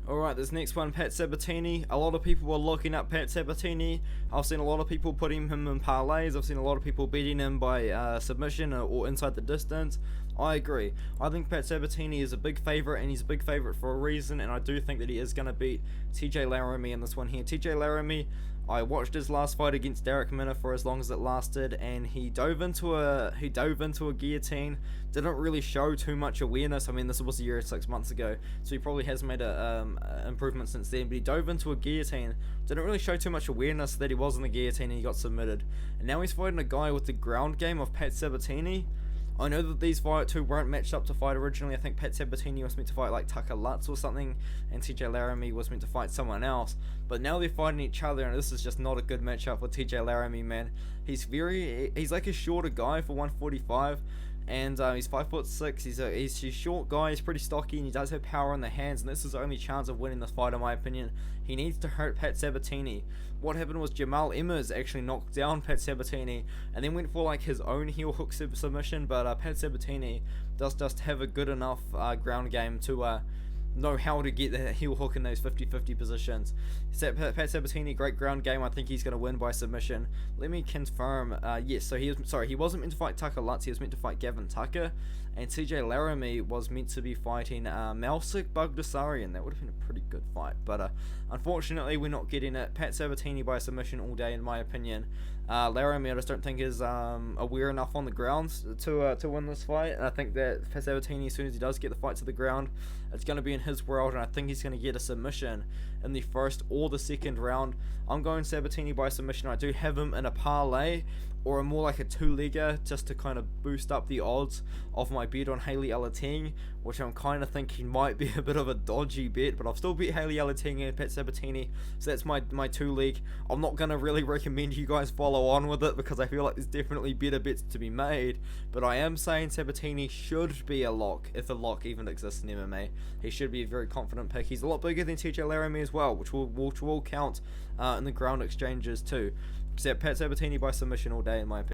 Alright, this next one, Pat Sabatini. A lot of people were looking up Pat Sabatini. I've seen a lot of people putting him in parlays. I've seen a lot of people beating him by submission or inside the distance. I agree. I think Pat Sabatini is a big favourite, and he's a big favourite for a reason, and I do think that he is going to beat TJ Laramie in this one here. TJ Laramie, I watched his last fight against Derek Minner for as long as it lasted, and he dove into a guillotine. Didn't really show too much awareness. I mean, this was a year 6 months ago, so he probably has made a improvement since then. But he dove into a guillotine. Didn't really show too much awareness that he was in the guillotine, and he got submitted. And now he's fighting a guy with the ground game of Pat Sabatini. I know that these two weren't matched up to fight originally. I think Pat Sabatini was meant to fight like Tucker Lutz or something, and TJ Laramie was meant to fight someone else. But now they're fighting each other, and this is just not a good matchup for TJ Laramie, man. He's like a shorter guy for 145. And he's 5'6". He's a short guy. He's pretty stocky, and he does have power in the hands. And this is his only chance of winning this fight, in my opinion. He needs to hurt Pat Sabatini. What happened was Jamal Emmers actually knocked down Pat Sabatini, and then went for like his own heel hook submission. But Pat Sabatini does just have a good enough ground game to know how to get the heel hook in those 50-50 positions. Pat Sabatini, great ground game. I think he's going to win by submission. Let me confirm. Yes, so he wasn't meant to fight Tucker Lutz. He was meant to fight Gavin Tucker, and TJ Laramie was meant to be fighting Malsik Bagdasarian. That would have been a pretty good fight, but unfortunately we're not getting it. Pat Sabatini by submission all day, in my opinion. Laramie, I just don't think is aware enough on the ground to win this fight, and I think that Pat Sabatini, as soon as he does get the fight to the ground, it's going to be in his world, and I think he's going to get a submission in the first or the second round. I'm going Sabatini by submission. I do have him in a parlay, or a more like a two-legger, just to kind of boost up the odds of my bet on Haley Alating, which I'm kind of thinking might be a bit of a dodgy bet, but I've still beat Haley Alating and Pat Sabatini, so that's my two-leg. I'm not going to really recommend you guys follow on with it, because I feel like there's definitely better bets to be made, but I am saying Sabatini should be a lock, if a lock even exists in MMA. He should be a very confident pick. He's a lot bigger than TJ Laramie as well, which will count in the ground exchanges too. Except Pat Sabatini by submission all day, in my opinion.